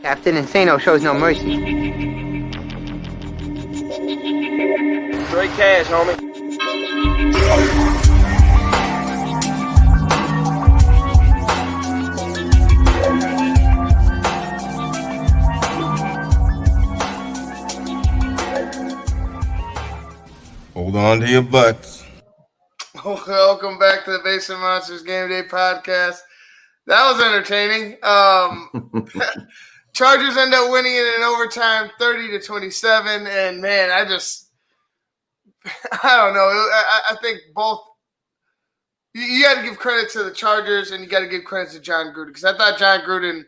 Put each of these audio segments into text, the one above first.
Captain Insano shows no mercy. Straight cash, homie. Hold on to your butts. Welcome back to the Basement Monsters Game Day Podcast. That was entertaining. Chargers end up winning it in overtime, 30-27. And man, I don't know. I think both. You got to give credit to the Chargers, and you got to give credit to John Gruden, because I thought John Gruden,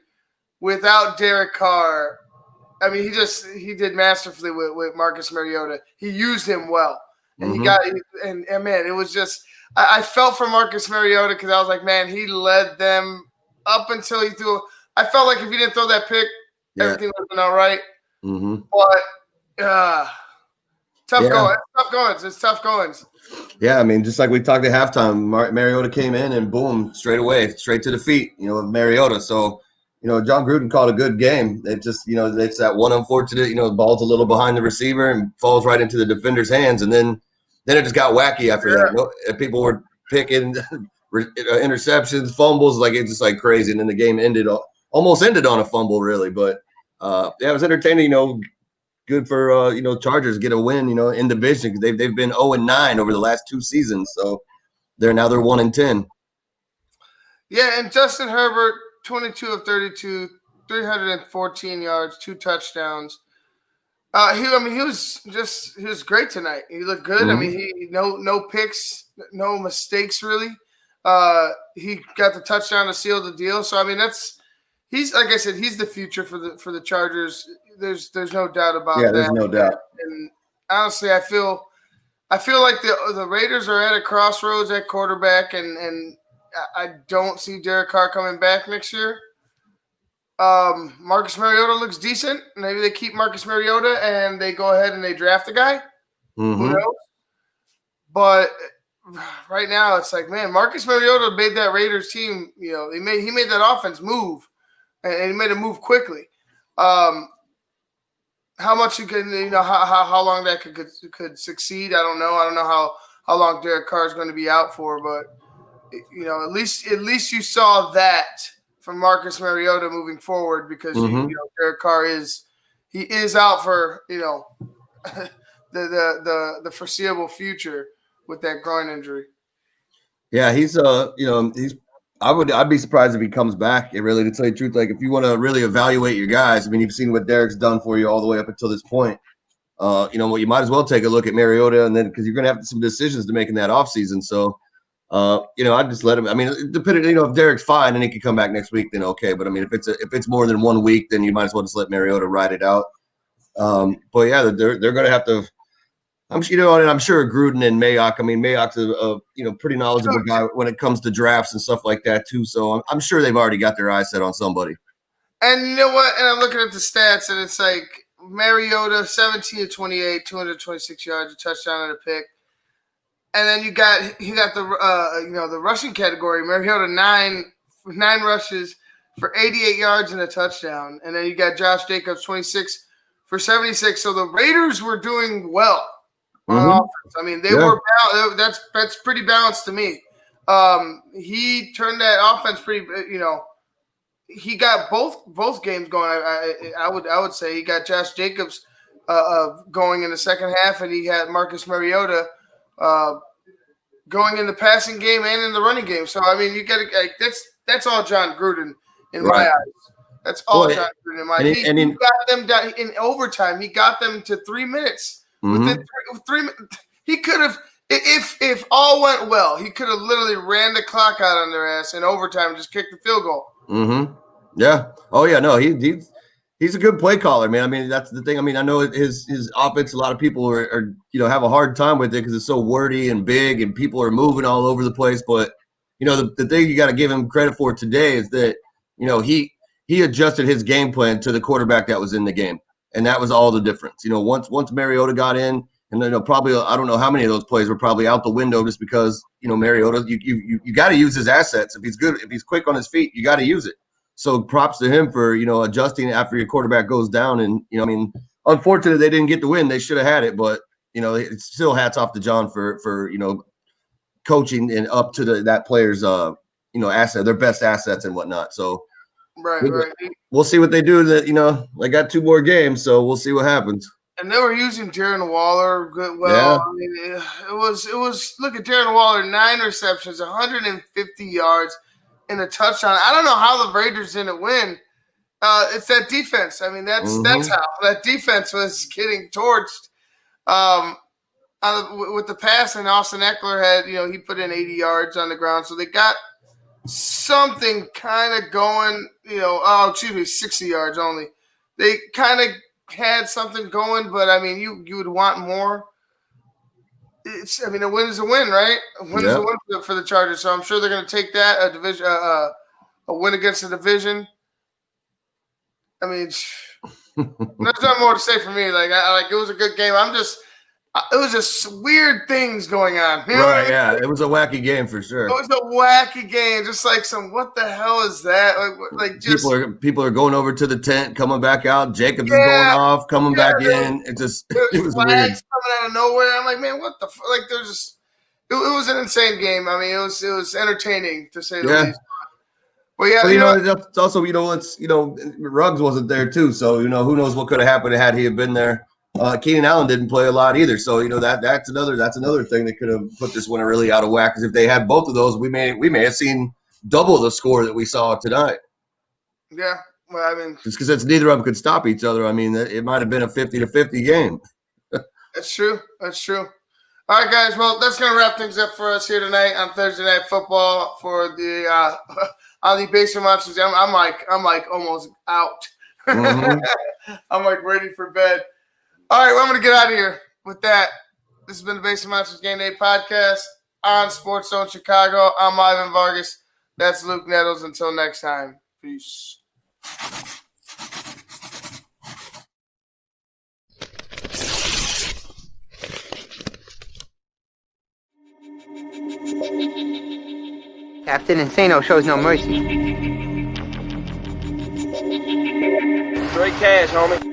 without Derek Carr, I mean, he did masterfully with Marcus Mariota. He used him well, and and man, it was just. I felt for Marcus Mariota because I was like, man, he led them up until he threw. I felt like if he didn't throw that pick, everything would have been all right. Mm-hmm. But tough goings. It's tough goings. Yeah, I mean, just like we talked at halftime, Mariota came in and boom, straight to the feet, of Mariota. So, John Gruden called a good game. It just, it's that one unfortunate, the ball's a little behind the receiver and falls right into the defender's hands, and then it just got wacky after that. People were picking interceptions, fumbles, like it's just like crazy. And then the game almost ended on a fumble, really. But it was entertaining. Good for Chargers get a win. In division, because they've been 0-9 over the last two seasons. So they're 1-10. Yeah, and Justin Herbert, 22 of 32, 314 yards, 2 touchdowns. He was great tonight. He looked good. Mm-hmm. I mean, no picks, no mistakes really. He got the touchdown to seal the deal. So I mean, he's like I said, he's the future for the Chargers. There's no doubt about that. Yeah, there's no doubt. And honestly, I feel like the Raiders are at a crossroads at quarterback, and I don't see Derek Carr coming back next year. Marcus Mariota looks decent. Maybe they keep Marcus Mariota and they go ahead and they draft a guy. Mm-hmm. Who knows? But right now it's like, man, Marcus Mariota made that Raiders team. He made that offense move, and he made it move quickly. How much you can, how long that could succeed? I don't know. I don't know how long Derek Carr is going to be out for, but at least you saw that from Marcus Mariota moving forward, because Derek Carr is out for the foreseeable future with that groin injury. Yeah, I'd be surprised if he comes back. Really, to tell you the truth, like if you want to really evaluate your guys, I mean, you've seen what Derek's done for you all the way up until this point. You might as well take a look at Mariota, and then because you're going to have some decisions to make in that offseason. So. I'd just let him. I mean, depending, if Derek's fine and he can come back next week, then okay. But I mean, if it's more than 1 week, then you might as well just let Mariota ride it out. But yeah, they're going to have to. I'm sure Gruden and Mayock. I mean, Mayock's a pretty knowledgeable guy when it comes to drafts and stuff like that too. So I'm sure they've already got their eyes set on somebody. And you know what? And I'm looking at the stats, and it's like Mariota 17-28, 226 yards, a touchdown and a pick. And then he got the rushing category. Mariota 9 rushes for 88 yards and a touchdown. And then you got Josh Jacobs 26 for 76. So the Raiders were doing well on offense. I mean, they were that's pretty balanced to me. He turned that offense pretty. He got both games going. I would say he got Josh Jacobs going in the second half, and he had Marcus Mariota. Going in the passing game and in the running game. So I mean, you got to that's all John Gruden in my eyes. That's all John Gruden in my eyes. He got them down in overtime. He got them to 3 minutes. Within 3 minutes, he could have, if all went well, he could have literally ran the clock out on their ass in overtime and just kicked the field goal. Mm-hmm. Yeah. Oh yeah. No, he's a good play caller, man. I mean, that's the thing. I mean, I know his offense, a lot of people are have a hard time with it because it's so wordy and big and people are moving all over the place. But, the thing you got to give him credit for today is that, he adjusted his game plan to the quarterback that was in the game. And that was all the difference. Once Mariota got in, and then probably, I don't know how many of those plays were probably out the window just because, Mariota, you got to use his assets. If he's good, if he's quick on his feet, you got to use it. So props to him for, adjusting after your quarterback goes down. And, unfortunately, they didn't get the win. They should have had it. But, it's still hats off to John for coaching and up to that player's, asset, their best assets and whatnot. So right. We'll see what they do. That, they got 2 more games. So we'll see what happens. And they were using Darren Waller good. Well, Yeah. I mean, it was. Look at Darren Waller, 9 receptions, 150 yards, and a touchdown. I don't know how the Raiders didn't win. It's that defense. I mean, that's how that defense was getting torched. With the pass, and Austin Eckler had, he put in 80 yards on the ground, so they got something kind of going. 60 yards only. They kind of had something going, but I mean, you would want more. A win is a win, right? A win is a win for the Chargers. So I'm sure they're going to take that a division, a win against the division. I mean, there's nothing more to say for me. Like it was a good game. It was just weird things going on. Right, yeah. It was a wacky game for sure. It was a wacky game. Just like what the hell is that? Like just people are going over to the tent, coming back out. Jacobs is going off, coming back in. It was weird. Flags coming out of nowhere. I'm like, man, what the like? There's just it was an insane game. I mean, it was entertaining to say the least. Well, yeah, so, it's also Ruggs wasn't there too, so who knows what could have happened had he been there. Keenan Allen didn't play a lot either, so that's another thing that could have put this winner really out of whack. Because if they had both of those, we may have seen double the score that we saw tonight. Yeah, well, I mean, just because neither of them could stop each other. I mean, it might have been a 50-50 game. That's true. All right, guys. Well, that's gonna wrap things up for us here tonight on Thursday Night Football for the on the Basement Monsters. I'm like almost out. Mm-hmm. I'm like ready for bed. All right, well, I'm going to get out of here with that. This has been the Basement Monsters Game Day Podcast on Sports Zone Chicago. I'm Ivan Vargas. That's Luke Nettles. Until next time, peace. Captain Insano shows no mercy. Straight cash, homie.